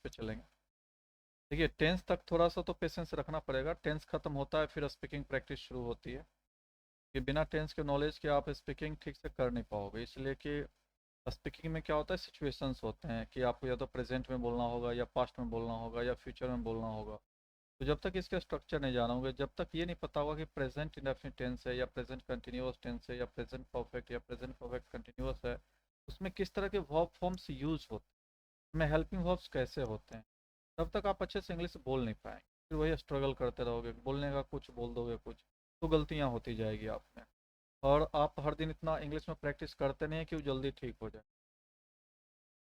पे चलेंगे। देखिए टेंस तक थोड़ा सा तो पेशेंस रखना पड़ेगा, टेंस खत्म होता है फिर स्पीकिंग प्रैक्टिस शुरू होती है। कि बिना टेंस के नॉलेज के आप स्पीकिंग ठीक से कर नहीं पाओगे, इसलिए कि स्पीकिंग में क्या होता है, सिचुएशंस होते हैं कि आपको या तो प्रेजेंट में बोलना होगा या पास्ट में बोलना होगा या फ्यूचर में बोलना होगा। तो जब तक इसका स्ट्रक्चर नहीं जाना होगा, जब तक ये नहीं पता होगा कि प्रेजेंट इंडेफिनिट टेंस है या प्रेजेंट कंटिन्यूअस टेंस है या प्रेजेंट परफेक्ट या प्रेजेंट परफेक्ट कंटिन्यूअस है, उसमें किस तरह के वर्ब फॉर्म्स यूज होते हैं, में हेल्पिंग वर्ब्स कैसे होते हैं, तब तक आप अच्छे से इंग्लिश बोल नहीं पाएंगे। फिर वही स्ट्रगल करते रहोगे, बोलने का कुछ बोल दोगे कुछ, तो गलतियाँ होती जाएगी आप में। और आप हर दिन इतना इंग्लिश में प्रैक्टिस करते नहीं है कि वो जल्दी ठीक हो जाए।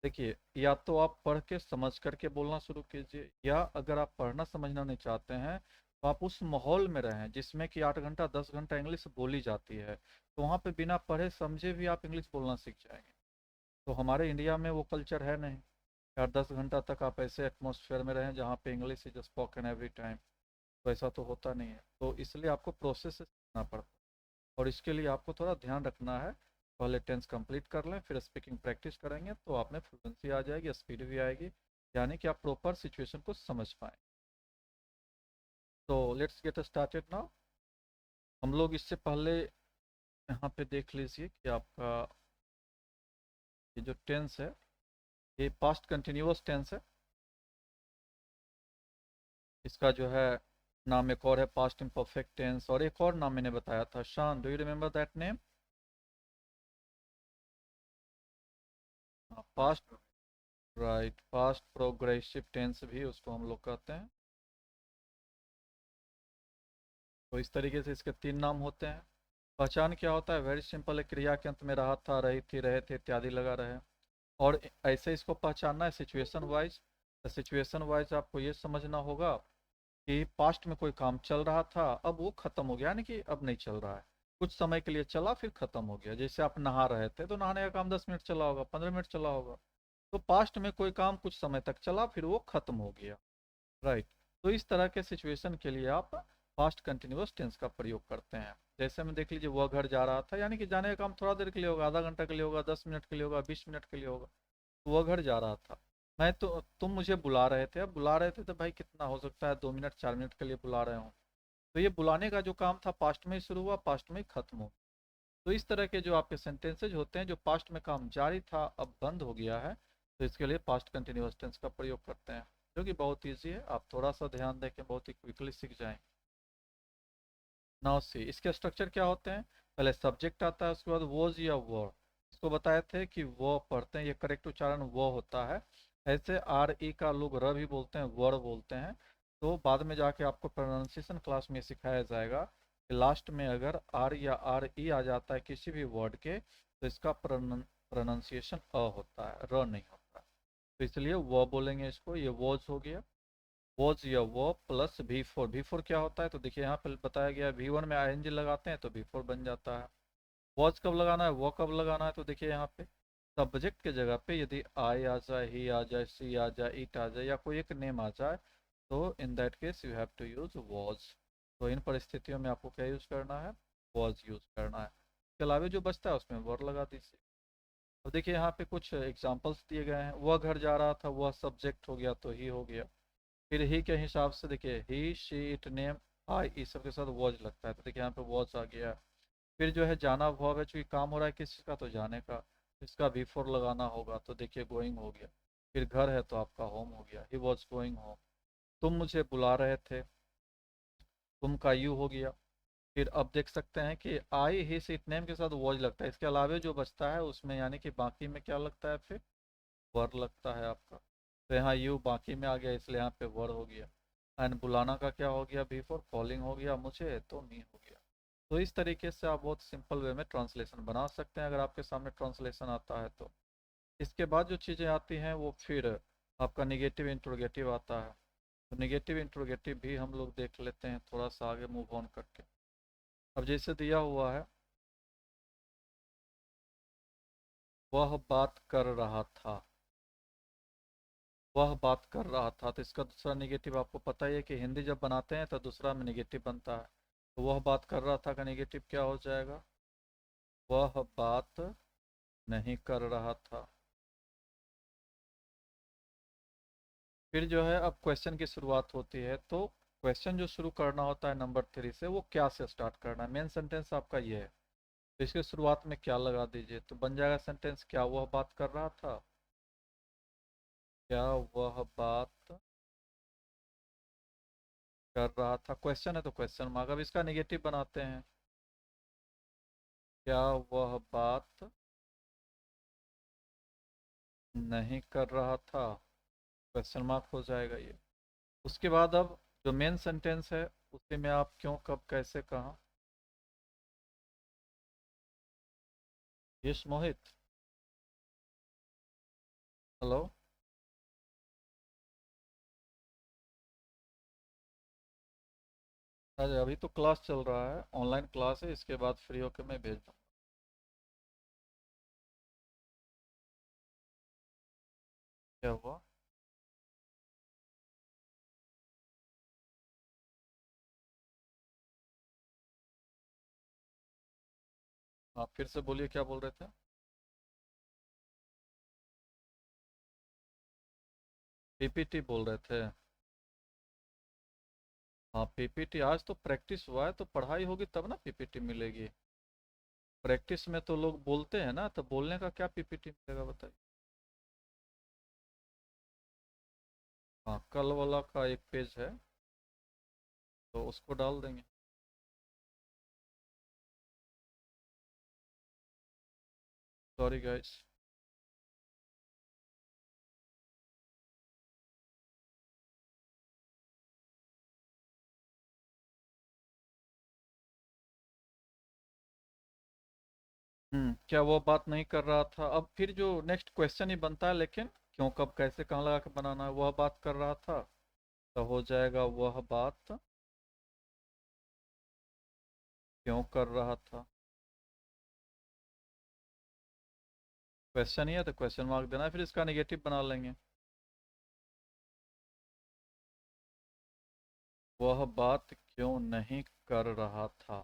देखिए या तो आप पढ़ के समझ करके बोलना शुरू कीजिए, या अगर आप पढ़ना समझना नहीं चाहते हैं तो आप उस माहौल में रहें जिसमें कि 8 घंटा 10 घंटा इंग्लिश बोली जाती है, तो वहाँ पे बिना पढ़े समझे भी आप इंग्लिश बोलना सीख जाएंगे। तो हमारे इंडिया में वो कल्चर है नहीं, 8 10 घंटा तक आप ऐसे एटमोसफेयर में रहें जहाँ पे English is spoken every time. तो ऐसा तो होता नहीं है, तो इसलिए आपको प्रोसेस से सीखना पड़ता है। और इसके लिए आपको थोड़ा ध्यान रखना है, पहले टेंस कंप्लीट कर लें फिर स्पीकिंग प्रैक्टिस करेंगे तो आप में फ्लुएंसी आ जाएगी, स्पीड भी आएगी, यानी कि आप प्रॉपर सिचुएशन को समझ पाएँ। तो लेट्स गेट स्टार्टेड नाउ। हम लोग इससे पहले यहाँ पे देख लीजिए कि आपका ये जो टेंस है ये पास्ट कंटिन्यूअस टेंस है। इसका जो है नाम एक और है पास्ट इम्परफेक्ट टेंस, और एक और नाम मैंने बताया था, Shaan, do you remember that name? Past, right, past progressive tense भी उसको हम लोग कहते हैं। तो इस तरीके से इसके 3 नाम होते हैं। पहचान क्या होता है, वेरी सिंपल है, क्रिया के अंत में रहा था, रही थी, रहे थे इत्यादि लगा रहे। और ऐसे इसको पहचानना है सिचुएशन वाइज। सिचुएशन वाइज आपको ये समझना होगा कि पास्ट में कोई काम चल रहा था, अब वो खत्म हो गया, यानी कि अब नहीं चल रहा है। कुछ समय के लिए चला फिर खत्म हो गया, जैसे आप नहा रहे थे तो नहाने का काम 10 मिनट चला होगा, 15 मिनट चला होगा। तो पास्ट में कोई काम कुछ समय तक चला फिर वो खत्म हो गया, राइट। तो इस तरह के सिचुएशन के लिए आप पास्ट कंटिन्यूअस टेंस का प्रयोग करते हैं। जैसे में देख लीजिए वह घर जा रहा था, यानी कि जाने का काम थोड़ा देर के लिए होगा, आधा घंटा के लिए होगा, 10 मिनट के लिए होगा, 20 मिनट के लिए होगा। तो वह घर जा रहा था। मैं तो, तुम मुझे बुला रहे थे, अब बुला रहे थे तो भाई कितना हो सकता है, 2 मिनट 4 मिनट के लिए बुला रहे हो। तो ये बुलाने का जो काम था पास्ट में ही शुरू हुआ, पास्ट में ही खत्म हो। तो इस तरह के जो आपके सेंटेंसेज होते हैं जो पास्ट में काम जारी था अब बंद हो गया है, तो इसके लिए पास्ट कंटिन्यूअस टेंस का प्रयोग करते हैं, जो कि बहुत ईजी है, आप थोड़ा सा ध्यान दें कि बहुत ही क्विकली सीख जाएं। नाउ सी इसके स्ट्रक्चर क्या होते हैं। पहले सब्जेक्ट आता है, उसके बाद वॉज या वर। इसको बताए थे कि वो पढ़ते हैं, ये करेक्ट उच्चारण वो होता है। ऐसे आर ई का लोग र भी बोलते हैं, वर बोलते हैं। तो बाद में जाके आपको प्रोनाउंसिएशन क्लास में सिखाया जाएगा कि लास्ट में अगर आर या आर ई आ जाता है किसी भी वर्ड के, तो इसका प्रोनाउंसिएशन अ होता है, र नहीं होता। तो इसलिए वो बोलेंगे इसको, ये वॉज हो गया। वॉज या वो plus V four, V four क्या होता है, तो देखिए यहाँ पे बताया गया है वी वन में आई एन जी लगाते हैं तो वी फोर बन जाता है। वॉज कब लगाना है, वो कब लगाना है, तो देखिए यहाँ पे सब्जेक्ट के जगह पे यदि आई आ जाए, ही आ जाए, सी आ जाए, इट आ जाए, या कोई एक नेम आ जाए, तो in that case you have to use was. तो इन परिस्थितियों में आपको क्या यूज करना है, वॉज यूज करना है। इसके अलावा जो बचता है उसमें वर लगा दीजिए। अब देखिए यहाँ पे कुछ एग्जाम्पल्स दिए गए हैं, वह घर जा रहा था, वह सब्जेक्ट हो गया तो ही हो गया। फिर ही के हिसाब से देखिए ही शी इट नेम आई, इस सब के साथ वॉज लगता है, तो देखिए यहाँ पे वॉज आ गया। फिर जो है जाना वर्ब है, चूंकि काम हो रहा है किसी का तो जाने का, इसका बिफोर लगाना होगा, तो देखिए गोइंग हो गया। फिर घर है तो आपका होम हो गया, ही वॉज गोइंग होम। तुम मुझे बुला रहे थे, तुम का यू हो गया। फिर अब देख सकते हैं कि आई ही इट नेम के साथ वॉज लगता है, इसके अलावा जो बचता है उसमें यानी कि बाकी में क्या लगता है, फिर वर लगता है आपका। तो यहाँ यू बाकी में आ गया इसलिए यहाँ पे वर हो गया। एंड बुलाना का क्या हो गया, बिफोर, कॉलिंग हो गया मुझे तो मी हो गया। तो इस तरीके से आप बहुत सिंपल वे में ट्रांसलेशन बना सकते हैं अगर आपके सामने ट्रांसलेशन आता है तो। इसके बाद जो चीज़ें आती हैं वो फिर आपका निगेटिव इंट्रोगेटिव आता है। तो निगेटिव इंट्रोगेटिव भी हम लोग देख लेते हैं थोड़ा सा आगे मूव ऑन करके। अब जैसे दिया हुआ है, वह बात कर रहा था, वह बात कर रहा था, तो इसका दूसरा निगेटिव आपको पता ही है कि हिंदी जब बनाते हैं तो दूसरा में निगेटिव बनता है। तो वह बात कर रहा था का निगेटिव क्या हो जाएगा, वह बात नहीं कर रहा था। फिर जो है अब क्वेश्चन की शुरुआत होती है, तो क्वेश्चन जो शुरू करना होता है नंबर 3 से, वो क्या से स्टार्ट करना है। मेन सेंटेंस आपका ये है, तो इसके शुरुआत में क्या लगा दीजिए, तो बन जाएगा सेंटेंस, क्या वह बात कर रहा था, क्या वह बात कर रहा था। क्वेश्चन है तो क्वेश्चन मार्क। अब इसका नेगेटिव बनाते हैं, क्या वह बात नहीं कर रहा था, क्वेश्चन मार्क हो जाएगा ये। उसके बाद अब जो मेन सेंटेंस है उसी में आप क्यों, कब, कैसे, कहाँ। यस मोहित, हेलो। अरे अभी तो क्लास चल रहा है, ऑनलाइन क्लास है, इसके बाद फ्री होकर मैं भेज दूँ। क्या हुआ? आप फिर से बोलिए, क्या बोल रहे थे? पीपीटी बोल रहे थे? हाँ पीपीटी, आज तो प्रैक्टिस हुआ है, तो पढ़ाई होगी तब ना पीपीटी मिलेगी। प्रैक्टिस में तो लोग बोलते हैं ना, तो बोलने का क्या पीपीटी मिलेगा बताइए। हाँ कल वाला का एक पेज है, तो उसको डाल देंगे। Sorry guys. क्या वो बात नहीं कर रहा था, अब फिर जो नेक्स्ट क्वेश्चन ही बनता है, लेकिन क्यों, कब, कैसे, कहाँ लगा के बनाना है। वह बात कर रहा था, तो हो जाएगा वह बात क्यों कर रहा था। क्वेश्चन ही है तो क्वेश्चन मार्क देना है, फिर इसका नेगेटिव बना लेंगे। वह बात क्यों नहीं कर रहा था।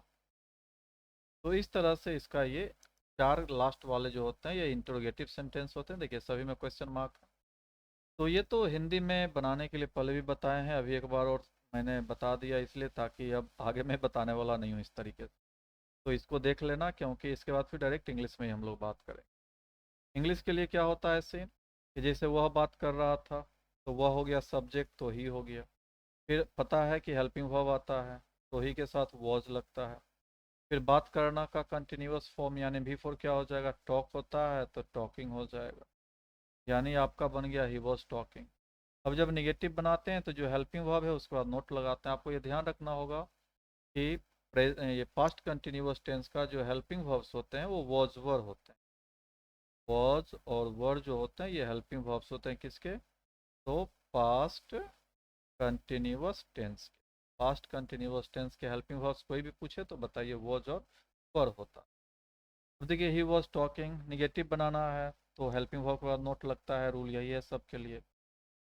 तो इस तरह से इसका ये चार लास्ट वाले जो होते हैं ये इंटरोगेटिव सेंटेंस होते हैं। देखिए सभी में क्वेश्चन मार्क है। तो ये तो हिंदी में बनाने के लिए पहले भी बताए हैं, अभी एक बार और मैंने बता दिया इसलिए, ताकि अब आगे मैं बताने वाला नहीं हूँ इस तरीके से। तो इसको देख लेना, क्योंकि इसके बाद फिर डायरेक्ट इंग्लिश में ही हम लोग बात करें। इंग्लिश के लिए क्या होता है सीन, कि जैसे वह बात कर रहा था, तो वह हो गया सब्जेक्ट, तो ही हो गया। फिर पता है कि हेल्पिंग वर्ब आता है, तो ही के साथ वॉज लगता है। फिर बात करना का कंटिन्यूअस फॉर्म यानी भी फोर क्या हो जाएगा, टॉक होता है, तो टॉकिंग हो जाएगा। यानी आपका बन गया ही वॉज टॉकिंग। अब जब निगेटिव बनाते हैं तो जो हेल्पिंग वर्ब है उसके बाद नोट लगाते हैं। आपको ये ध्यान रखना होगा कि ये पास्ट कंटिन्यूअस टेंस का जो हेल्पिंग वर्ब्स होते हैं वो वॉज वर होते हैं। वॉज और वर जो होते हैं ये हेल्पिंग वर्ब्स होते हैं किसके, तो पास्ट कंटिन्यूअस टेंस के। पास्ट कंटिन्यूअस टेंस के हेल्पिंग वर्ब्स कोई भी पूछे तो बताइए वॉज और वर होता। अब देखिए ही वॉज टॉकिंग, निगेटिव बनाना है तो हेल्पिंग वर्ब के बाद नोट लगता है, रूल यही है सबके लिए।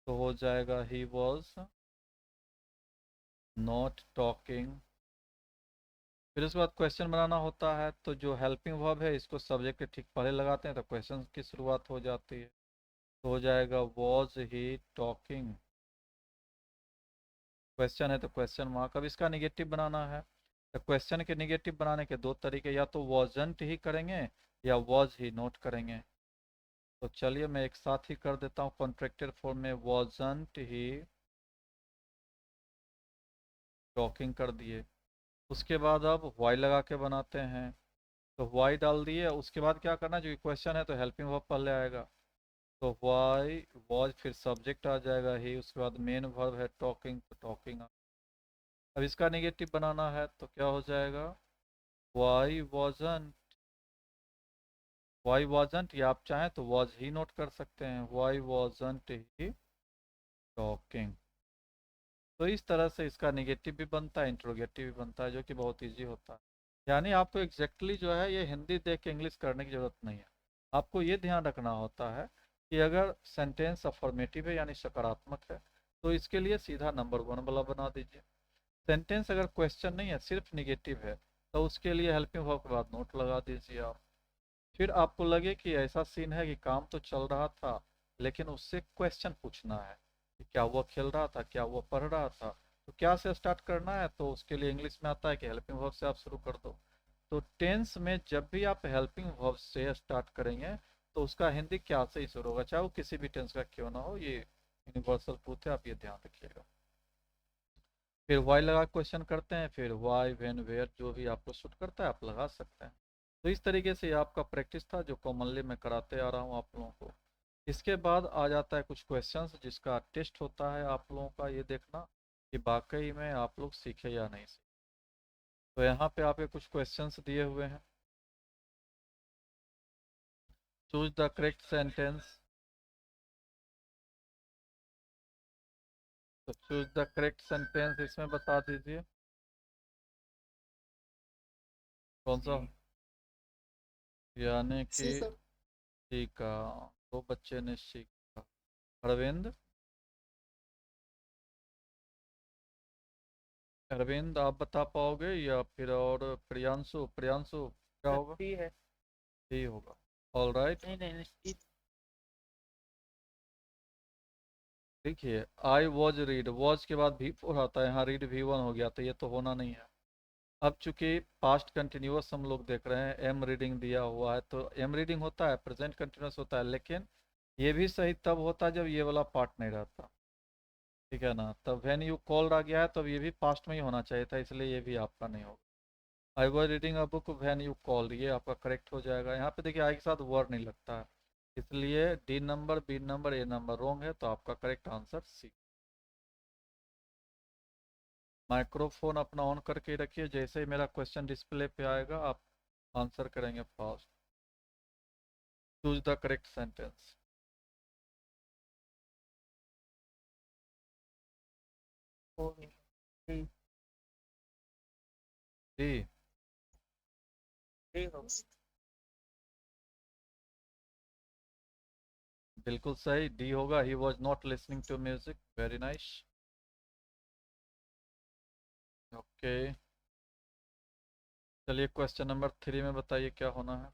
तो हो जाएगा ही वॉज नॉट टॉकिंग। फिर उसके बाद क्वेश्चन बनाना होता है, तो जो हेल्पिंग वर्ब है इसको सब्जेक्ट के ठीक पहले लगाते हैं, तो क्वेश्चन की शुरुआत हो जाती है। तो हो जाएगा वॉज ही टॉकिंग। क्वेश्चन है तो क्वेश्चन मार्क। अब इसका निगेटिव बनाना है, तो क्वेश्चन के निगेटिव बनाने के दो तरीके, या तो वॉजंट ही करेंगे या वॉज ही नोट करेंगे। तो चलिए मैं एक साथ ही कर देता हूँ कॉन्ट्रैक्टेड फॉर्म में, वॉजंट ही टॉकिंग कर दिए। उसके बाद अब वाई लगा के बनाते हैं, तो वाई डाल दिए। उसके बाद क्या करना है, जो क्वेश्चन है तो हेल्पिंग वर्ब पहले आएगा, तो वाई वॉज, फिर सब्जेक्ट आ जाएगा ही, उसके बाद मेन वर्ब है टॉकिंग, तो टॉकिंग। अब इसका नेगेटिव बनाना है तो क्या हो जाएगा, वाई वॉजन, वाई वॉजंट, या आप चाहें तो वॉज ही नोट कर सकते हैं, वाई वॉजंट ही टॉकिंग। तो इस तरह से इसका नेगेटिव भी बनता है, इंट्रोगेटिव भी बनता है, जो कि बहुत इजी होता है। यानी आपको एग्जैक्टली जो है ये हिंदी देख के इंग्लिश करने की ज़रूरत नहीं है। आपको ये ध्यान रखना होता है कि अगर सेंटेंस अफर्मेटिव है यानी सकारात्मक है, तो इसके लिए सीधा नंबर वन वाला बना दीजिए। सेंटेंस अगर क्वेश्चन नहीं है, सिर्फ निगेटिव है, तो उसके लिए हेल्पिंग वर्ब के बाद नोट लगा दीजिए आप। फिर आपको लगे कि ऐसा सीन है कि काम तो चल रहा था, लेकिन उससे क्वेश्चन पूछना है, कि क्या वो खेल रहा था, क्या वो पढ़ रहा था। तो क्या से स्टार्ट करना है, तो उसके लिए इंग्लिश में आता है कि हेल्पिंग वर्ब से आप शुरू कर दो। तो टेंस में जब भी आप हेल्पिंग वर्ब से स्टार्ट करेंगे तो उसका हिंदी क्या से ही शुरू होगा, चाहे वो किसी भी टेंस का क्यों ना हो। ये यूनिवर्सल ट्रूथ है, आप ये ध्यान रखिएगा। फिर वाई लगा क्वेश्चन करते हैं, फिर वाई व्हेन वेयर जो भी आपको सूट करता है आप लगा सकते हैं। तो इस तरीके से ये आपका प्रैक्टिस था जो कॉमनली मैं कराते आ रहा हूँ आप लोगों को। इसके बाद आ जाता है कुछ क्वेश्चंस जिसका टेस्ट होता है आप लोगों का ये देखना कि वाकई में आप लोग सीखे या नहीं सीखे। तो यहाँ पे आपके कुछ क्वेश्चंस दिए हुए हैं। Choose the correct sentence. तो चूज द करेक्ट सेंटेंस इसमें बता दीजिए कौन सा। यानी कि सी सर। सीखा, तो बच्चे ने सीखा। अरविंद, अरविंद आप बता पाओगे या फिर और प्रियांशु, प्रियांशु क्या सर होगा। सी है। ही होगा। All right. नहीं नहीं नहीं सी। देखिए आई वॉज रीड, वॉज के बाद भी फोर आता है, यहाँ रीड भी वन हो गया, तो ये तो होना नहीं है। अब चूंकि पास्ट कंटिन्यूअस हम लोग देख रहे हैं, एम रीडिंग दिया हुआ है, तो एम रीडिंग होता है, प्रेजेंट कंटिन्यूअस होता है, लेकिन ये भी सही तब होता है जब ये वाला पार्ट नहीं रहता। ठीक है ना, तब व्हेन यू कॉल्ड आ गया है, तब ये भी पास्ट में ही होना चाहिए था, इसलिए ये भी आपका नहीं होगा। I was reading a book when you called, ये आपका करेक्ट हो जाएगा। यहाँ पे देखिए आई के साथ वर्ड नहीं लगता है, इसलिए डी नंबर, बी नंबर, ए नंबर रॉन्ग है, तो आपका करेक्ट आंसर सी। माइक्रोफोन अपना ऑन करके ही रखिए, जैसे ही मेरा क्वेश्चन डिस्प्ले पे आएगा आप आंसर करेंगे fast. Choose the correct sentence. C D. C होगा। बिल्कुल सही, डी होगा। He was not listening to music, very nice. Okay, चलिए क्वेश्चन नंबर 3 में बताइए क्या होना है।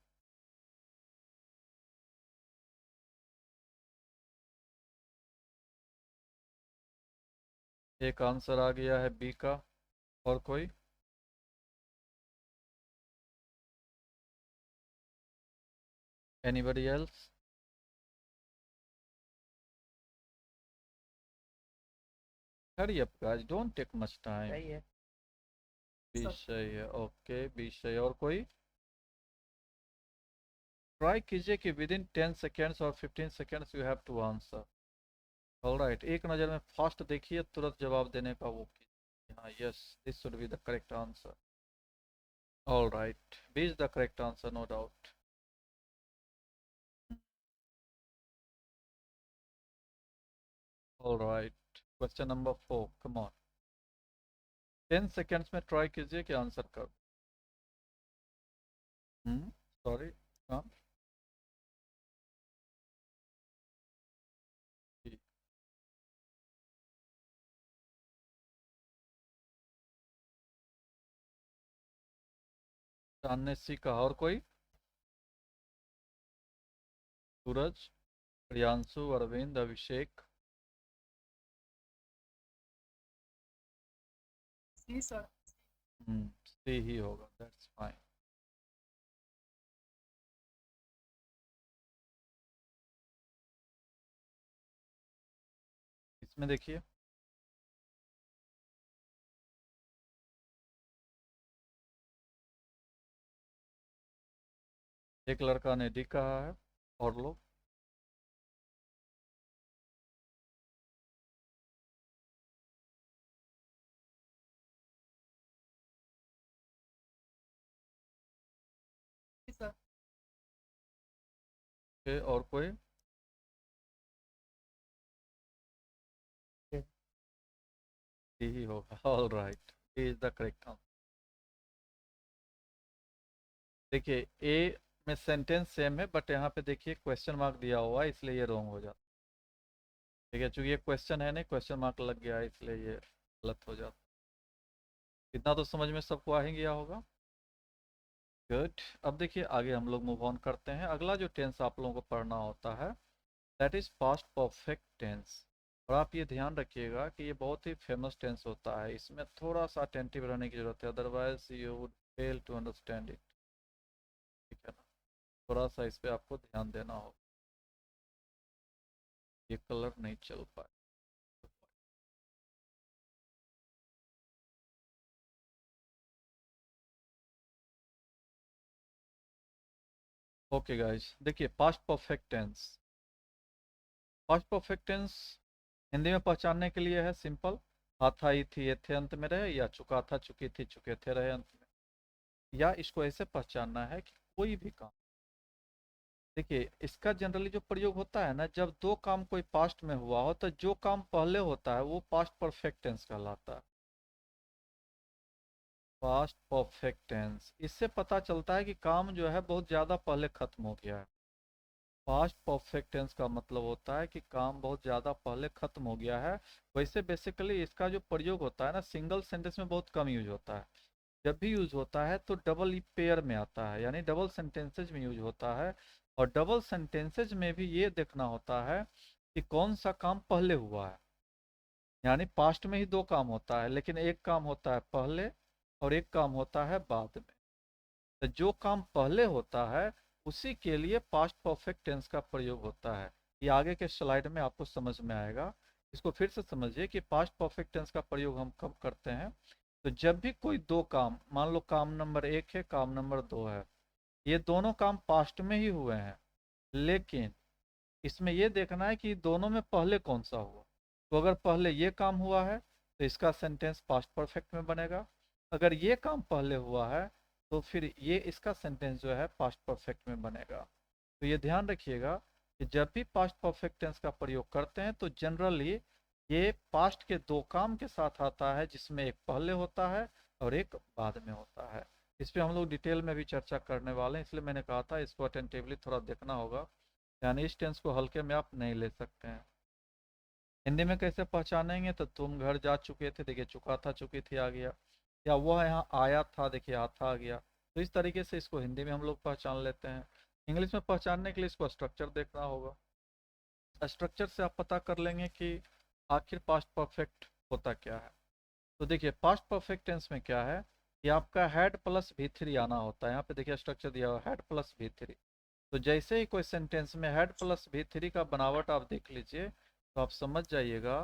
एक आंसर आ गया है बी का, और कोई। Anybody else. Hurry up guys, don't take much time. सही है बी सर। सही है, ओके बी सही। और कोई। ट्राई कीजिए कि विद इन 10 सेकेंड्स और 15 seconds you have to answer. Alright, एक नज़र में फास्ट देखिए, तुरंत जवाब देने का वो कीजिए। हाँ yes, this should be the correct answer. Alright, B is the correct answer, no doubt. Alright, question number 4, come on. 10 seconds में ट्राई कीजिए कि आंसर कर। सॉरी। हाँ। जी। जानने सीखा, और कोई। सूरज, प्रियांशु, अरविंद, अभिषेक। सी सर। सी ही होगा, दैट्स फाइन। इसमें देखिए, एक लड़का ने डी कहा है, और लोग। सी सर। के और कोई। डी ही होगा। All right, D is the correct answer. देखिए ए में सेंटेंस सेम है, बट यहाँ पे देखिए क्वेश्चन मार्क दिया हुआ है, इसलिए ये रॉन्ग हो जाता है। ठीक है, चूंकि ये क्वेश्चन है नहीं, क्वेश्चन मार्क लग गया है, इसलिए ये गलत हो जाता है। इतना तो समझ में सबको आ ही गया होगा। गुड। अब देखिए आगे हम लोग मूव ऑन करते हैं। अगला जो टेंस आप लोगों को पढ़ना होता है, that is past perfect tense. और आप ये ध्यान रखिएगा कि ये बहुत ही फेमस टेंस होता है, इसमें थोड़ा सा अटेंटिव रहने की जरूरत है, otherwise you would fail to understand it. ठीक है ना, थोड़ा सा इस पे आपको ध्यान देना होगा। ये कलर नहीं चल पाए। ओके गाइस, देखिए past perfect tense. Past perfect tense Hindi में पहचानने के लिए है सिंपल, था ही थी ये थे अंत में रहे, या चुका था चुकी थी चुके थे रहे अंत में। या इसको ऐसे पहचानना है कि कोई भी काम, देखिए इसका जनरली जो प्रयोग होता है ना, जब दो काम कोई पास्ट में हुआ हो तो जो काम पहले होता है वो पास्ट परफेक्ट टेंस कहलाता है। पास्ट परफेक्ट टेंस, इससे पता चलता है कि काम जो है बहुत ज़्यादा पहले खत्म हो गया है। पास्ट परफेक्ट टेंस का मतलब होता है कि काम बहुत ज़्यादा पहले खत्म हो गया है। वैसे बेसिकली इसका जो प्रयोग होता है ना, सिंगल सेंटेंस में बहुत कम यूज होता है। जब भी यूज होता है तो डबल पेयर में आता है, यानी डबल सेंटेंसेज में यूज होता है। और डबल सेंटेंसेज में भी ये देखना होता है कि कौन सा काम पहले हुआ है। यानी पास्ट में ही दो काम होता है, लेकिन एक काम होता है पहले और एक काम होता है बाद में। तो जो काम पहले होता है उसी के लिए पास्ट परफेक्ट टेंस का प्रयोग होता है। ये आगे के स्लाइड में आपको समझ में आएगा। इसको फिर से समझिए कि पास्ट परफेक्ट टेंस का प्रयोग हम कब करते हैं। तो जब भी कोई दो काम, मान लो काम नंबर 1 है, काम नंबर 2 है, ये दोनों काम पास्ट में ही हुए हैं, लेकिन इसमें ये देखना है कि दोनों में पहले कौन सा हुआ। तो अगर पहले ये काम हुआ है तो इसका सेंटेंस पास्ट परफेक्ट में बनेगा। अगर ये काम पहले हुआ है तो फिर ये इसका सेंटेंस जो है पास्ट परफेक्ट में बनेगा। तो ये ध्यान रखिएगा कि जब भी पास्ट परफेक्ट टेंस का प्रयोग करते हैं तो जनरली ये पास्ट के दो काम के साथ आता है, जिसमें एक पहले होता है और एक बाद में होता है। इस पे हम लोग डिटेल में भी चर्चा करने वाले हैं, इसलिए मैंने कहा था इसको अटेंटिवली थोड़ा देखना होगा, यानी इस टेंस को हल्के में आप नहीं ले सकते हैं। हिंदी में कैसे पहचानेंगे, तो तुम घर जा चुके थे, देखिए चुका था चुकी थी आ गया। या वह यहाँ आया था, देखिए आता आ गया। तो इस तरीके से इसको हिंदी में हम लोग पहचान लेते हैं। इंग्लिश में पहचानने के लिए इसको स्ट्रक्चर देखना होगा। स्ट्रक्चर से आप पता कर लेंगे कि आखिर पास्ट परफेक्ट होता क्या है। तो देखिए पास्ट परफेक्ट टेंस में क्या है कि आपका हैड प्लस भी थ्री आना होता है। यहाँ पे देखिए स्ट्रक्चर दिया हुआ हैड प्लस भी थ्री। तो जैसे ही कोई सेंटेंस में हैड प्लस भी थ्री का बनावट आप देख लीजिए, तो आप समझ जाइएगा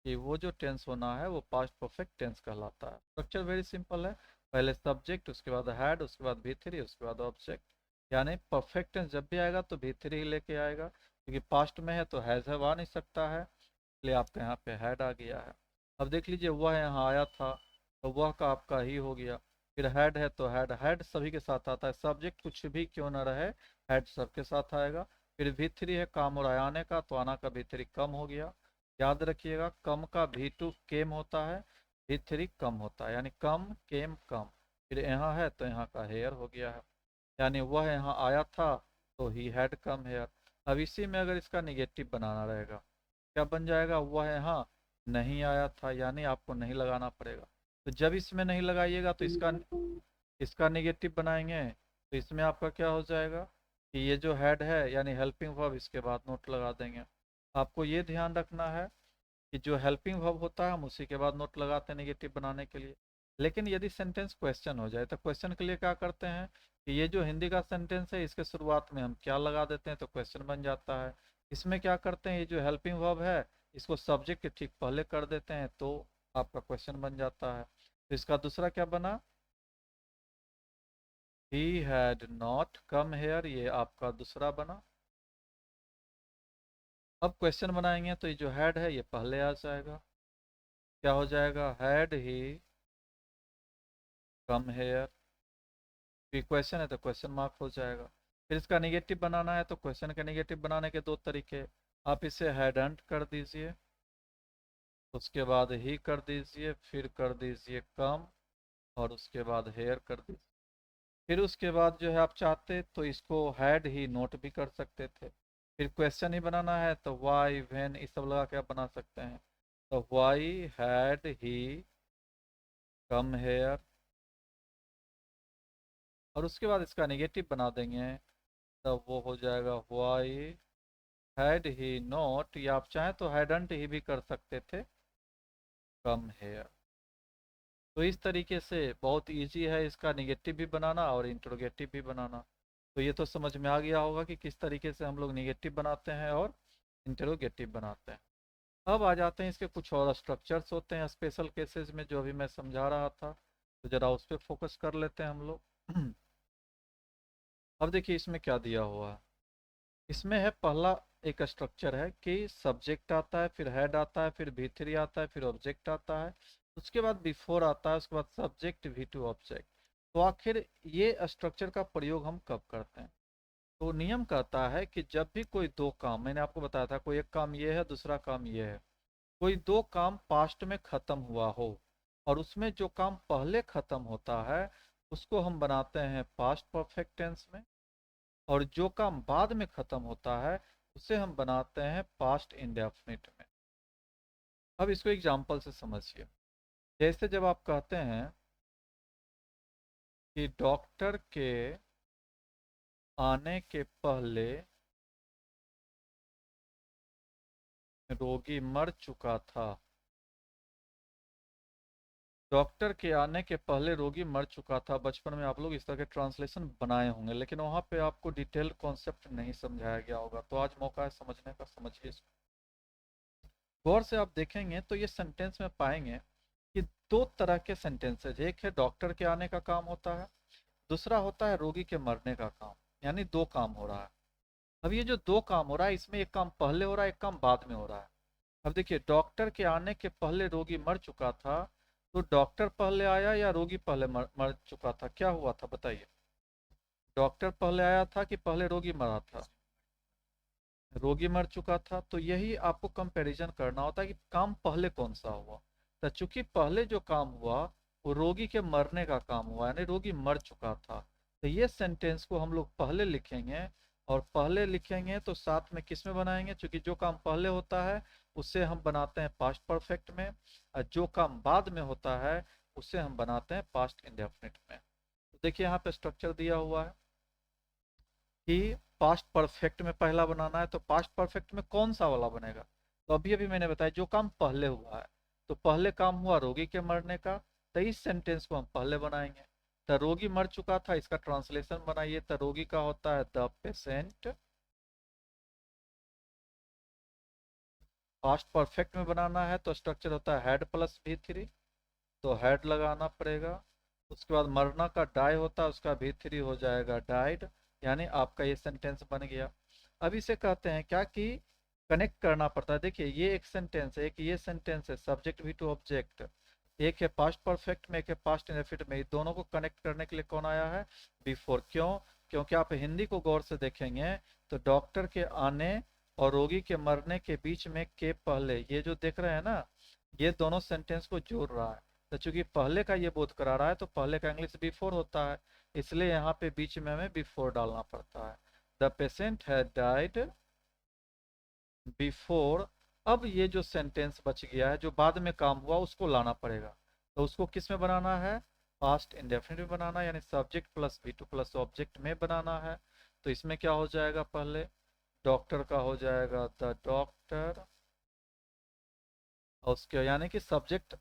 कि वो जो टेंस होना है वो पास्ट परफेक्ट टेंस कहलाता है। स्ट्रक्चर वेरी सिंपल है, पहले सब्जेक्ट, उसके बाद हैड, उसके बाद भी थ्री, उसके बाद ऑब्जेक्ट। यानी परफेक्ट टेंस जब भी आएगा तो भी थ्री ही लेके आएगा, क्योंकि पास्ट में है तो हैज़ हैव आ नहीं सकता है, इसलिए आपके यहाँ पे हैड आ गया है। अब देख लीजिए वह यहाँ आया था, तो वह का आपका ही हो गया। फिर हैड है तो हैड, हैड सभी के साथ आता है, सब्जेक्ट कुछ भी क्यों ना रहे हैड सबके साथ आएगा। फिर भी थ्री है काम और आने का, तो आना का भी थ्री कम हो गया। याद रखिएगा कम का भी टू केम होता है, भी थ्री कम होता है, यानी कम केम कम। फिर यहाँ है तो यहाँ का हेयर हो गया है, यानी वह यहाँ आया था तो ही हैड कम हेयर। अब इसी में अगर इसका निगेटिव बनाना रहेगा, क्या बन जाएगा, वह यहाँ नहीं आया था, यानी आपको नहीं लगाना पड़ेगा। तो जब इसमें नहीं लगाइएगा तो इसका इसका निगेटिव बनाएंगे, तो इसमें आपका क्या हो जाएगा कि ये जो हेड है यानी हेल्पिंग वर्ब, इसके बाद नोट लगा देंगे। आपको ये ध्यान रखना है कि जो हेल्पिंग वर्ब होता है हम उसी के बाद नोट लगाते हैं नेगेटिव बनाने के लिए। लेकिन यदि सेंटेंस क्वेश्चन हो जाए तो क्वेश्चन के लिए क्या करते हैं कि ये जो हिंदी का सेंटेंस है इसके शुरुआत में हम क्या लगा देते हैं, तो क्वेश्चन बन जाता है। इसमें क्या करते हैं, ये जो हेल्पिंग वर्ब है इसको सब्जेक्ट के ठीक पहले कर देते हैं, तो आपका क्वेश्चन बन जाता है। तो इसका दूसरा क्या बना, he had not come here, ये आपका दूसरा बना। अब क्वेश्चन बनाएंगे तो ये जो हैड है ये पहले आ जाएगा, क्या हो जाएगा, हैड ही कम हेयर। फिर क्वेश्चन है तो क्वेश्चन मार्क हो जाएगा। फिर इसका निगेटिव बनाना है तो क्वेश्चन का निगेटिव बनाने के दो तरीके, आप इसे हैडंट कर दीजिए, उसके बाद ही कर दीजिए, फिर कर दीजिए कम, और उसके बाद हेयर कर दीजिए। फिर उसके बाद जो है आप चाहते तो इसको हैड ही नोट भी कर सकते थे। फिर क्वेश्चन ही बनाना है तो वाई व्हेन इस सब लगा के आप बना सकते हैं। तो why had he come here, और उसके बाद इसका नेगेटिव बना देंगे, तब वो हो जाएगा वाई हैड ही नॉट, या आप चाहें तो हैडंट ही भी कर सकते थे, कम हेयर। तो इस तरीके से बहुत इजी है इसका निगेटिव भी बनाना और इंट्रोगेटिव भी बनाना। तो ये तो समझ में आ गया होगा कि किस तरीके से हम लोग निगेटिव बनाते हैं और इंट्रोगेटिव बनाते हैं। अब आ जाते हैं इसके कुछ और स्ट्रक्चर्स होते हैं स्पेशल केसेस में, जो अभी मैं समझा रहा था, तो ज़रा उस पर फोकस कर लेते हैं हम लोग। अब देखिए इसमें क्या दिया हुआ है। इसमें है पहला एक स्ट्रक्चर है कि सब्जेक्ट आता है, फिर हेड आता है, फिर V3 आता है, फिर ऑब्जेक्ट आता है, उसके बाद बिफोर आता है, उसके बाद सब्जेक्ट V2 ऑब्जेक्ट। तो आखिर ये स्ट्रक्चर का प्रयोग हम कब करते हैं? तो नियम कहता है कि जब भी कोई दो काम, मैंने आपको बताया था कोई एक काम ये है, दूसरा काम ये है, कोई दो काम पास्ट में खत्म हुआ हो और उसमें जो काम पहले खत्म होता है उसको हम बनाते हैं पास्ट परफेक्ट टेंस में, और जो काम बाद में खत्म होता है उसे हम बनाते हैं पास्ट इंडेफिनिट में। अब इसको एग्जांपल से समझिए। जैसे जब आप कहते हैं कि डॉक्टर के आने के पहले रोगी मर चुका था, डॉक्टर के आने के पहले रोगी मर चुका था। बचपन में आप लोग इस तरह के ट्रांसलेशन बनाए होंगे, लेकिन वहाँ पे आपको डिटेल कॉन्सेप्ट नहीं समझाया गया होगा, तो आज मौका है समझने का, समझिए इसको गौर से। आप देखेंगे तो ये सेंटेंस में पाएंगे कि दो तरह के सेंटेंसेज, एक है डॉक्टर के आने का काम होता है, दूसरा होता है रोगी के मरने का काम, यानी दो काम हो रहा है। अब ये जो दो काम हो रहा है इसमें एक काम पहले हो रहा है, एक काम बाद में हो रहा है। अब देखिए डॉक्टर के आने के पहले रोगी मर चुका था, तो डॉक्टर पहले आया या रोगी पहले मर चुका था, क्या हुआ था बताइए? डॉक्टर पहले आया था कि पहले रोगी मरा था? रोगी मर चुका था। तो यही आपको कंपैरिजन करना होता है कि काम पहले कौन सा हुआ। तो चूंकि पहले जो काम हुआ वो रोगी के मरने का काम हुआ, यानी रोगी मर चुका था, तो ये सेंटेंस को हम लोग पहले लिखेंगे, और पहले लिखेंगे तो साथ में किस में बनाएंगे? चूंकि जो काम पहले होता है उसे हम बनाते हैं पास्ट परफेक्ट में, और जो काम बाद में होता है उसे हम बनाते हैं पास्ट इंडेफिनिट में। तो देखिए यहाँ पे स्ट्रक्चर दिया हुआ है कि पास्ट परफेक्ट में पहला बनाना है, तो पास्ट परफेक्ट में कौन सा वाला बनेगा? तो अभी अभी मैंने बताया जो काम पहले हुआ है, तो पहले काम हुआ रोगी के मरने का, तो इस सेंटेंस को हम पहले बनाएंगे। तो रोगी मर चुका था, इसका ट्रांसलेशन बनाइए। तो रोगी का होता है द पेशेंट, पास्ट परफेक्ट में बनाना है तो स्ट्रक्चर होता है हेड प्लस V3, तो हेड लगाना पड़ेगा। उसके बाद मरना का डाई होता है, उसका V3 हो जाएगा डाइड, यानी आपका ये सेंटेंस बन गया। अब इसे कहते हैं क्या कि कनेक्ट करना पड़ता है। देखिए ये एक सेंटेंस है, एक ये सेंटेंस है, सब्जेक्ट V2 ऑब्जेक्ट, एक है पास्ट परफेक्ट में, एक है पास्ट इंडेफिनिट में। दोनों को कनेक्ट करने के लिए कौन आया है? बिफोर। क्यों? क्योंकि आप हिंदी को गौर से देखेंगे तो डॉक्टर के आने और रोगी के मरने के बीच में के पहले, ये जो देख रहे हैं ना, ये दोनों सेंटेंस को जोड़ रहा है। तो चूंकि पहले का ये बोध करा रहा है तो पहले का इंग्लिश बिफोर होता है, इसलिए यहाँ पे बीच में हमें बिफोर डालना पड़ता है। द पेशेंट है डाइड बिफोर। अब ये जो सेंटेंस बच गया है जो बाद में काम हुआ उसको लाना पड़ेगा, तो उसको किस में बनाना है? पास्ट इंडेफिनिट में बनाना, यानी subject plus V2 plus object में बनाना है। तो इसमें क्या हो जाएगा? पहले डॉक्टर का हो जाएगा द डॉक्टर, और उसके यानी कि सब्जेक्ट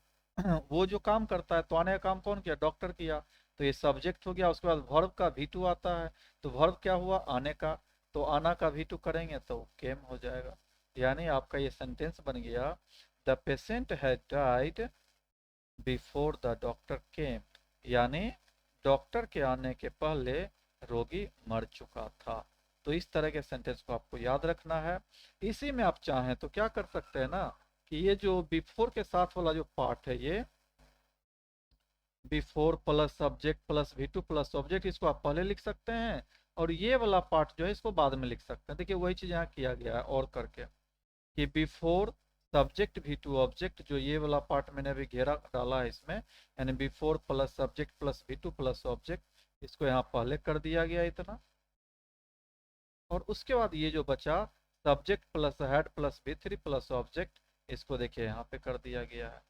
वो जो काम करता है, तो आने का काम कौन किया? डॉक्टर किया, तो ये सब्जेक्ट हो गया। उसके बाद वर्ब का V2 आता है, तो वर्ब क्या हुआ? आने का, तो आना का V2 करेंगे तो केम हो जाएगा। यानी आपका ये सेंटेंस बन गया the patient had died before the doctor केम, यानी डॉक्टर के आने के पहले रोगी मर चुका था। तो इस तरह के सेंटेंस को आपको याद रखना है। इसी में आप चाहें तो क्या कर सकते हैं ना, कि ये जो बिफोर के साथ वाला जो पार्ट है, ये before plus subject plus V2 plus object, इसको आप पहले लिख सकते हैं, और ये वाला पार्ट जो है इसको बाद में लिख सकते हैं। देखिए वही चीज यहाँ किया गया है और करके, कि बिफोर सब्जेक्ट V2 ऑब्जेक्ट, जो ये वाला पार्ट मैंने अभी घेरा डाला है इसमें, यानी before plus subject plus V2 plus object, इसको यहाँ पहले कर दिया गया इतना। और उसके बाद ये जो बचा subject plus head plus V3 plus object, इसको देखिए यहाँ पे कर दिया गया है।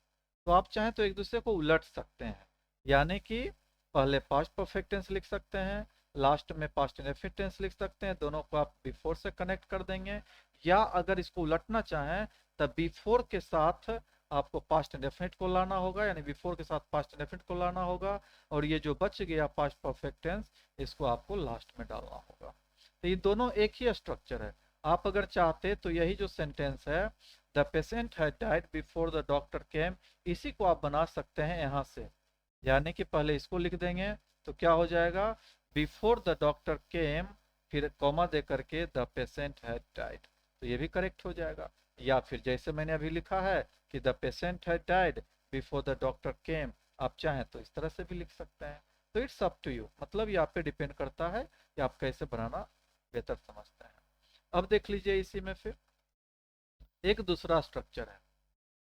तो आप चाहें तो एक दूसरे को उलट सकते हैं, यानी कि पहले पास्ट परफेक्ट टेंस लिख सकते हैं, लास्ट में पास्ट इंडेफिनिट टेंस लिख सकते हैं, दोनों को आप बिफोर से कनेक्ट कर देंगे। या अगर इसको उलटना चाहें तब बिफोर के साथ आपको पास्ट इंडेफिनिट को लाना होगा, यानी बिफोर के साथ पास्ट इंडेफिनिट को लाना होगा, और ये जो बच गया पास्ट परफेक्ट टेंस इसको आपको लास्ट में डालना होगा। तो ये दोनों एक ही स्ट्रक्चर है। आप अगर चाहते तो यही जो सेंटेंस है the patient had died before the doctor केम, इसी को आप बना सकते हैं यहाँ से, यानी कि पहले इसको लिख देंगे तो क्या हो जाएगा, बिफोर द डॉक्टर केम, फिर कॉमा दे करके द पेशेंट हैड डाइड, तो ये भी करेक्ट हो जाएगा। या फिर जैसे मैंने अभी लिखा है कि the patient had died before the doctor केम, आप चाहें तो इस तरह से भी लिख सकते हैं। तो इट्स अप टू यू, मतलब ये आप पे डिपेंड करता है कि आप कैसे बनाना बेहतर समझते हैं। अब देख लीजिए इसी में फिर एक दूसरा स्ट्रक्चर है।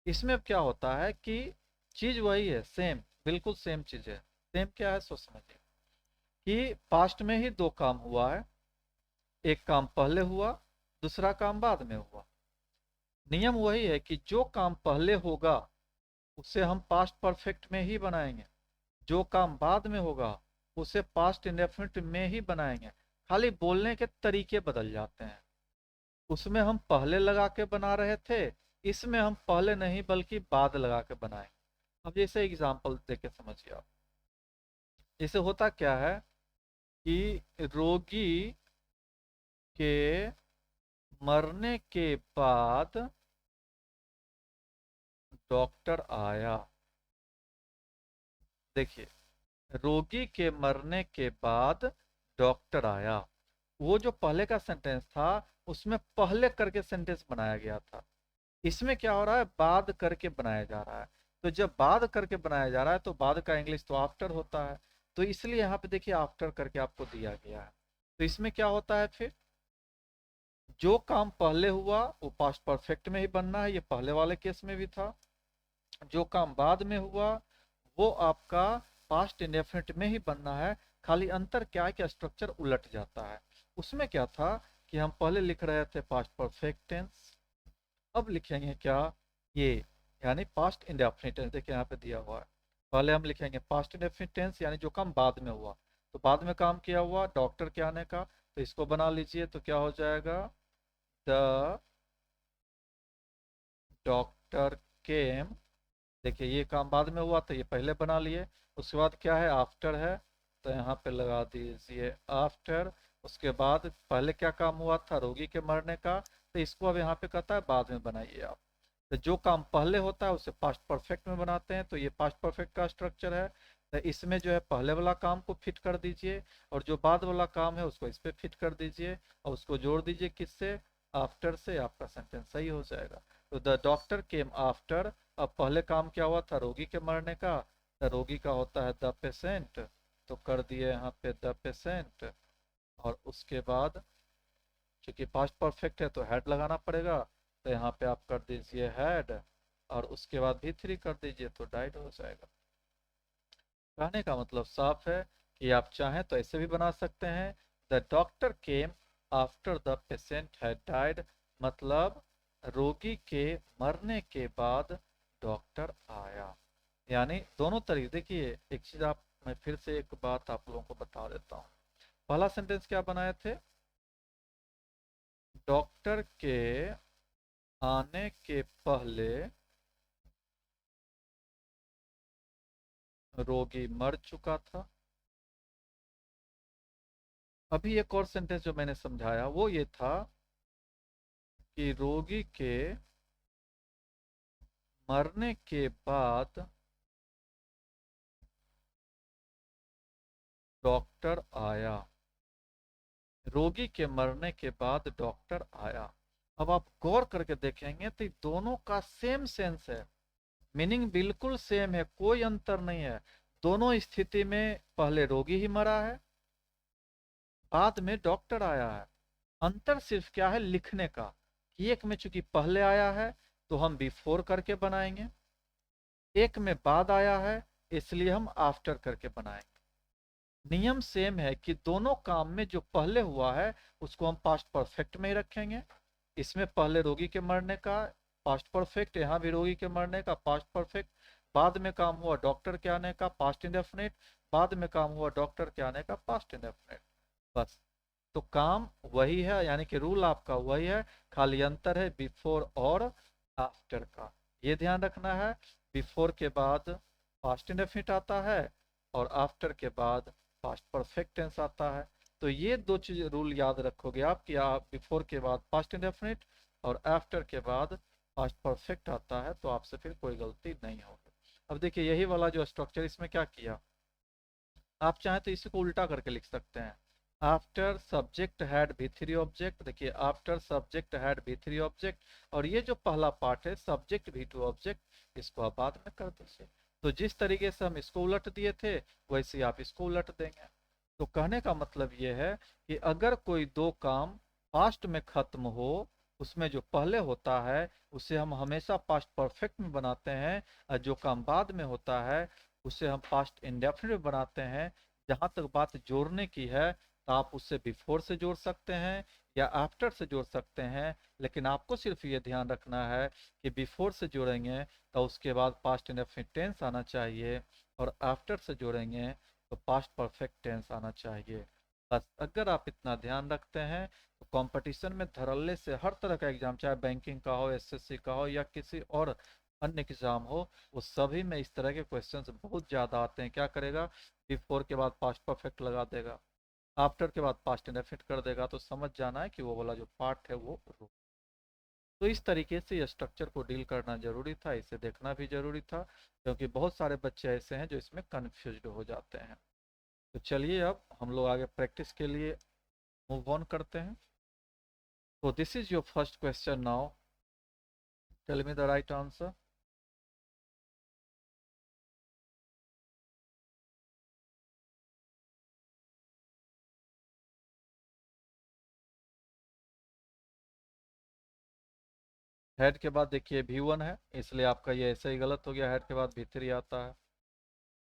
इसमें अब क्या होता है कि चीज वही है, सेम, बिल्कुल सेम चीज है। सेम क्या है सो समझिए कि पास्ट में ही दो काम हुआ है, एक काम पहले हुआ, दूसरा काम बाद में हुआ। नियम वही है कि जो काम पहले होगा उसे हम पास्ट परफेक्ट में ही बनाएंगे, जो काम बाद में होगा उसे पास्ट इंडेफिनिट में ही बनाएंगे, खाली बोलने के तरीके बदल जाते हैं। उसमें हम पहले लगा के बना रहे थे, इसमें हम पहले नहीं बल्कि बाद लगा के बनाएंगे। अब जैसे एग्जांपल देके समझिए आप, जैसे होता क्या है कि रोगी के मरने के बाद डॉक्टर आया। देखिए, रोगी के मरने के बाद डॉक्टर आया, वो जो पहले का सेंटेंस था उसमें पहले करके सेंटेंस बनाया गया था। इसमें क्या हो रहा है, बाद करके बनाया जा रहा है। तो जब बाद करके बनाया जा रहा है तो बाद का इंग्लिश तो आफ्टर होता है, तो इसलिए यहाँ पे देखिए आफ्टर करके आपको दिया गया है। तो इसमें क्या होता है, फिर जो काम पहले हुआ वो पास्ट परफेक्ट में ही बनना है, ये पहले वाले केस में भी था। जो काम बाद में हुआ वो आपका पास्ट इंडेफिनिट में ही बनना है, खाली अंतर क्या है कि स्ट्रक्चर उलट जाता है। उसमें क्या था कि हम पहले लिख रहे थे पास्ट परफेक्ट टेंस, अब लिखेंगे क्या, ये यानी पास्ट इंडेफिनिट टेंस। देखिए यहाँ पे दिया हुआ है, पहले हम लिखेंगे पास्ट इंडेफिनिट टेंस यानी जो काम बाद में हुआ, तो बाद में काम किया हुआ डॉक्टर के आने का, तो इसको बना लीजिए तो क्या हो जाएगा, द डॉक्टर केम। देखिए ये काम बाद में हुआ तो ये पहले बना लिए, उसके बाद क्या है आफ्टर है, तो यहाँ पे लगा दीजिए आफ्टर। उसके बाद पहले क्या काम हुआ था, रोगी के मरने का, तो इसको अब यहाँ पे कहता है बाद में बनाइए आप। तो जो काम पहले होता है उसे पास्ट परफेक्ट में बनाते हैं, तो ये पास्ट परफेक्ट का स्ट्रक्चर है। तो इसमें जो है पहले वाला काम को फिट कर दीजिए और जो बाद वाला काम है उसको इस पे फिट कर दीजिए और उसको जोड़ दीजिए किससे, आफ्टर से, आपका सेंटेंस सही हो जाएगा। तो द डॉक्टर केम आफ्टर, अब पहले काम क्या हुआ था, रोगी के मरने का, तो रोगी का होता है द पेशेंट, तो कर दिए यहाँ पे द पेशेंट। और उसके बाद चूंकि पास्ट परफेक्ट है तो हैड लगाना पड़ेगा, तो यहाँ पे आप कर दीजिए हैड और उसके बाद भी थ्री कर दीजिए तो डाइड हो जाएगा। कहने का मतलब साफ है कि आप चाहें तो ऐसे भी बना सकते हैं, the doctor came after the patient had died, मतलब रोगी के मरने के बाद डॉक्टर आया। यानी दोनों तरीके, देखिए एक चीज आप, मैं फिर से एक बात आप लोगों को बता देता हूँ। पहला सेंटेंस क्या बनाए थे, डॉक्टर के आने के पहले रोगी मर चुका था। अभी एक और सेंटेंस जो मैंने समझाया वो ये था कि रोगी के मरने के बाद डॉक्टर आया, रोगी के मरने के बाद डॉक्टर आया। अब आप गौर करके देखेंगे तो दोनों का सेम सेंस है, मीनिंग बिल्कुल सेम है, कोई अंतर नहीं है। दोनों स्थिति में पहले रोगी ही मरा है, बाद में डॉक्टर आया है। अंतर सिर्फ क्या है, लिखने का। एक में चूंकि पहले आया है तो हम बिफोर करके बनाएंगे, एक में बाद आया है इसलिए हम आफ्टर करके बनाएंगे। नियम सेम है कि दोनों काम में जो पहले हुआ है उसको हम पास्ट परफेक्ट में ही रखेंगे। इसमें पहले रोगी के मरने का पास्ट परफेक्ट, यहाँ भी रोगी के मरने का पास्ट परफेक्ट, बाद में काम हुआ डॉक्टर के आने का पास्ट इंडेफिनिट, बाद में काम हुआ डॉक्टर के आने का पास्ट इंडेफिनिट। बस। तो काम वही है, यानी कि रूल आपका वही है, खाली अंतर है बिफोर और आफ्टर का। ये ध्यान रखना है, बिफोर के बाद पास्ट इंडेफिनिट आता है और आफ्टर के बाद पास्ट परफेक्ट टेंस आता है। तो ये दो चीज रूल याद रखोगे आप, कि आप बिफोर के बाद पास्ट इंडेफिनिट और आफ्टर के बाद पास्ट परफेक्ट आता है, तो आपसे फिर कोई गलती नहीं होगी। अब देखिए यही वाला जो स्ट्रक्चर, इसमें क्या किया, आप चाहें तो इसी को उल्टा करके लिख सकते हैं। After subject had be three object, देखिए after subject had be three object, और ये जो पहला पार्ट है सब्जेक्ट भी टू ऑब्जेक्ट, इसको आप बाद में कर दीजिए। तो जिस तरीके से हम इसको उलट दिए थे वैसे ही आप इसको उलट देंगे। तो कहने का मतलब ये है कि अगर कोई दो काम पास्ट में खत्म हो, उसमें जो पहले होता है उसे हम हमेशा पास्ट परफेक्ट में बनाते हैं, और जो काम बाद में होता है उसे हम पास्ट इंडेफिनिट बनाते हैं। जहां तक बात जोड़ने की है तो आप उससे बिफोर से जोड़ सकते हैं या आफ्टर से जोड़ सकते हैं, लेकिन आपको सिर्फ ये ध्यान रखना है कि बिफोर से जोड़ेंगे तो उसके बाद पास्ट इंडेफिनिट टेंस आना चाहिए, और आफ्टर से जोड़ेंगे तो पास्ट परफेक्ट टेंस आना चाहिए। बस अगर आप इतना ध्यान रखते हैं तो कंपटीशन में धड़ल्ले से हर तरह का एग्जाम, चाहे बैंकिंग का हो, एसएससी का हो, या किसी और अन्य एग्जाम हो, वो सभी में इस तरह के क्वेश्चंस बहुत ज़्यादा आते हैं। क्या करेगा, बिफोर के बाद पास्ट परफेक्ट लगा देगा, आफ्टर के बाद पास्ट इंडेफिनिट कर देगा, तो समझ जाना है कि वो वाला जो पार्ट है वो रो। तो इस तरीके से ये स्ट्रक्चर को डील करना जरूरी था, इसे देखना भी जरूरी था, क्योंकि बहुत सारे बच्चे ऐसे हैं जो इसमें कन्फ्यूज्ड हो जाते हैं। तो चलिए अब हम लोग आगे प्रैक्टिस के लिए मूव ऑन करते हैं। तो this is your first question now, tell me the right answer. Had के बाद देखिए V1 है, इसलिए आपका ये ऐसे ही गलत हो गया, हेड के बाद V3 आता है।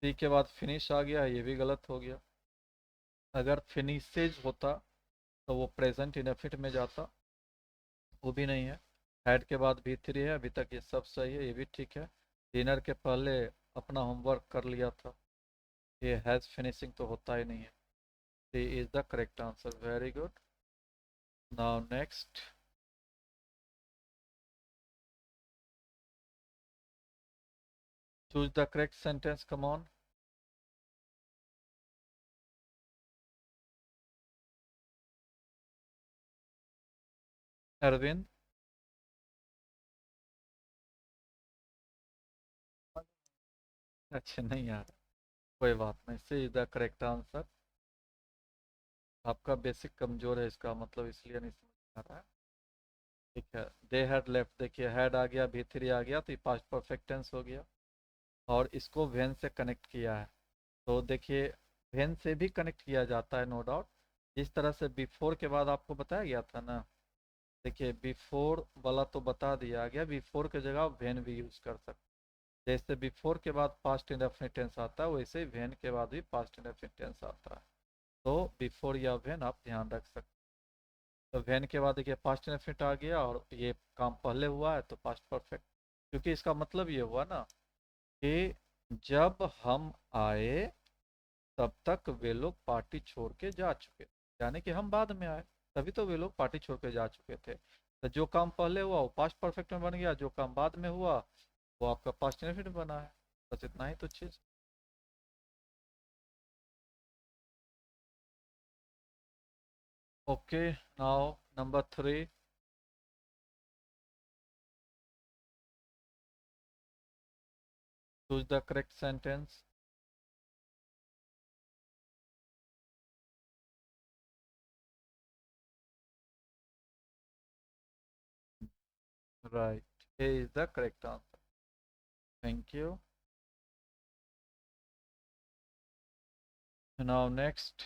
सी के बाद फिनिश आ गया, ये भी गलत हो गया। अगर फिनिशेज होता तो वो प्रेजेंट इनफिट में जाता, वो भी नहीं है। हेड के बाद V3 है, अभी तक ये सब सही है, ये भी ठीक है। डिनर के पहले अपना होमवर्क कर लिया था, ये हैज़ फिनिशिंग तो होता ही नहीं है। C is the correct answer, very good. Now next, choose the correct sentence, come on. Arvind, अच्छा नहीं यार, कोई बात नहीं, C is the correct answer. आपका बेसिक कमजोर है, इसका मतलब इसलिए नहीं समझ आ रहा है। ठीक है, दे हैड लेफ्ट, देखिए हैड आ गया, V3 आ गया, तो ये पास्ट परफेक्ट टेंस हो गया, और इसको वेन से कनेक्ट किया है। तो देखिए वेन से भी कनेक्ट किया जाता है, नो डाउट। जिस तरह से बिफोर के बाद आपको बताया गया था ना, देखिए बिफोर वाला तो बता दिया गया, बिफोर की जगह वेन भी यूज कर सकते। जैसे बिफोर के बाद पास्ट इंडेफिनिट टेंस आता है, वैसे ही वेन के बाद भी पास्ट इंडेफिनिट टेंस आता है। तो बिफोर या वेन आप ध्यान रख सकते। तो वेन के बाद देखिए पास्ट इंडेफिनिट आ गया, और ये काम पहले हुआ है तो पास्ट परफेक्ट, क्योंकि इसका मतलब ये हुआ ना कि जब हम आए तब तक वे लोग पार्टी छोड़ के जा चुके, यानी कि हम बाद में आए तभी तो वे लोग पार्टी छोड़ के जा चुके थे। तो जो काम पहले हुआ वो पास्ट परफेक्ट में बन गया, जो काम बाद में हुआ वो आपका पास्ट इंडेफिनिट बना है। बस इतना ही तो चीज़। Okay, now number 3, choose the correct sentence. Right, A is the correct answer, thank you. Now next,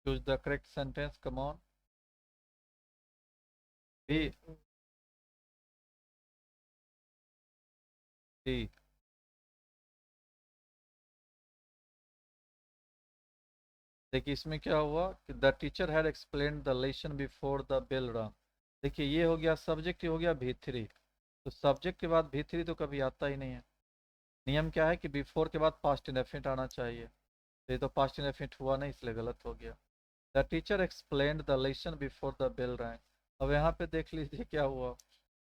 choose the correct sentence, come on. B, D. देखिए इसमें क्या हुआ कि the teacher had explain the lesson before the bell rang. देखिए ये हो गया subject, हो गया V3, तो सब्जेक्ट के बाद भी3 तो कभी आता ही नहीं है। नियम क्या है कि बिफोर के बाद पास्ट इंडेफिनिट आना चाहिए। तो ये तो पास्ट इंडेफिनिट हुआ नहीं, इसलिए गलत हो गया। The teacher explained the lesson before the bell rang. अब यहाँ पे देख लीजिए क्या हुआ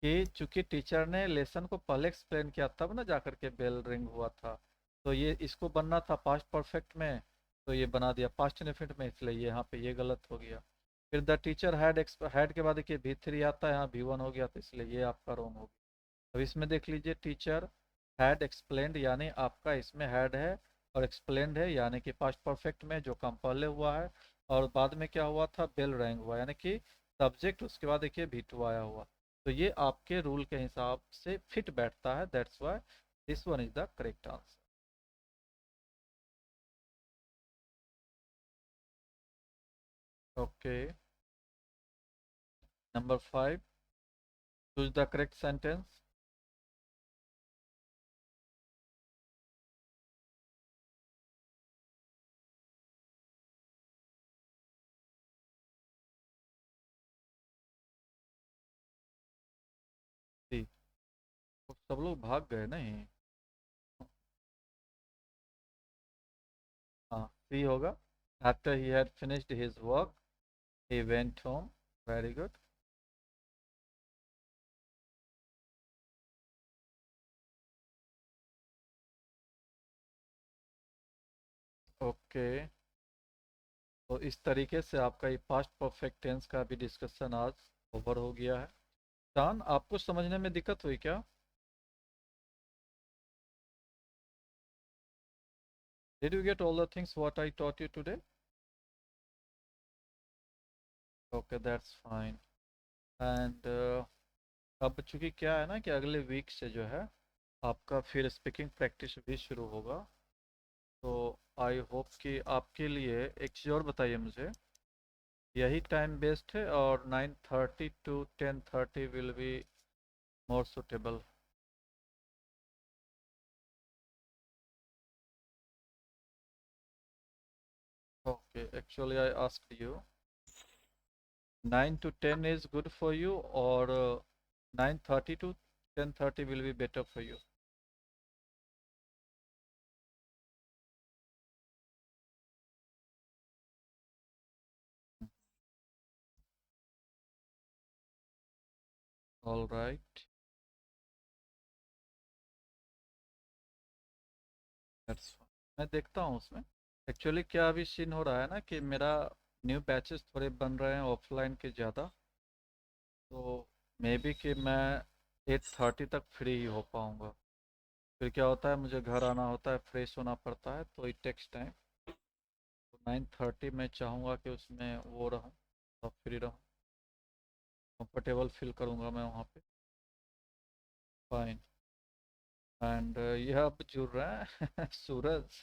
कि चूंकि टीचर ने लेसन को पहले एक्सप्लेन किया तब ना जाकर के बेल रिंग हुआ था, तो ये इसको बनना था पास्ट परफेक्ट में, तो ये बना दिया पास्ट इंडेफिनिट में, इसलिए ये यहाँ पे ये गलत हो गया। फिर द टीचर हैड के बाद देखिए भी3 आता है, यहाँ भी1 हो गया, तो इसलिए ये आपका रॉन्ग हो गया। अब इसमें देख लीजिए टीचर हैड एक्सप्लेन्ड, यानी आपका इसमें हैड है और एक्सप्लेन्ड है, यानी कि पास्ट परफेक्ट में जो काम पहले हुआ है, और बाद में क्या हुआ था, बेल रैंग हुआ, यानी कि सब्जेक्ट उसके बाद देखिए भी2 आया हुआ। तो ये आपके रूल के हिसाब से फिट बैठता है, that's why this one is the correct answer. Okay, number 5, choose the correct sentence. C, तो सब लोग भाग गए नहीं। हाँ, सी होगा। After he had finished his work he went home, very good। Okay, तो इस तरीके से आपका ये पास्ट परफेक्ट टेंस का भी डिस्कशन आज ओवर हो गया है। जान, आपको समझने में दिक्कत हुई क्या? Did you get all the things what I taught you today? Okay, that's fine। And अब चूंकि क्या है ना कि अगले वीक से जो है आपका फिर स्पीकिंग प्रैक्टिस भी शुरू होगा, तो आई होप कि आपके लिए एक चीज़ और बताइए मुझे, यही टाइम बेस्ट है और 9:30 to 10:30 will be more suitable? Okay, actually I asked you 9 to 10 is good for you, or 9:30 to 10:30 will be better for you? All right, that's fine। मैं देखता हूँ उसमें। एक्चुअली क्या अभी सीन हो रहा है ना कि मेरा न्यू बैचेस थोड़े बन रहे हैं ऑफलाइन के ज़्यादा, तो मे बी कि मैं 8:30 तक फ्री ही हो पाऊँगा। फिर क्या होता है, मुझे घर आना होता है, फ्रेश होना पड़ता है, तो इट टेक्स टाइम। तो 9:30 मैं चाहूँगा कि उसमें वो रहूँ, और फ्री रहूँ, कंफर्टेबल फील करूँगा मैं वहाँ पे। फाइन। एंड यह अब जुड़ रहे हैं सूरज।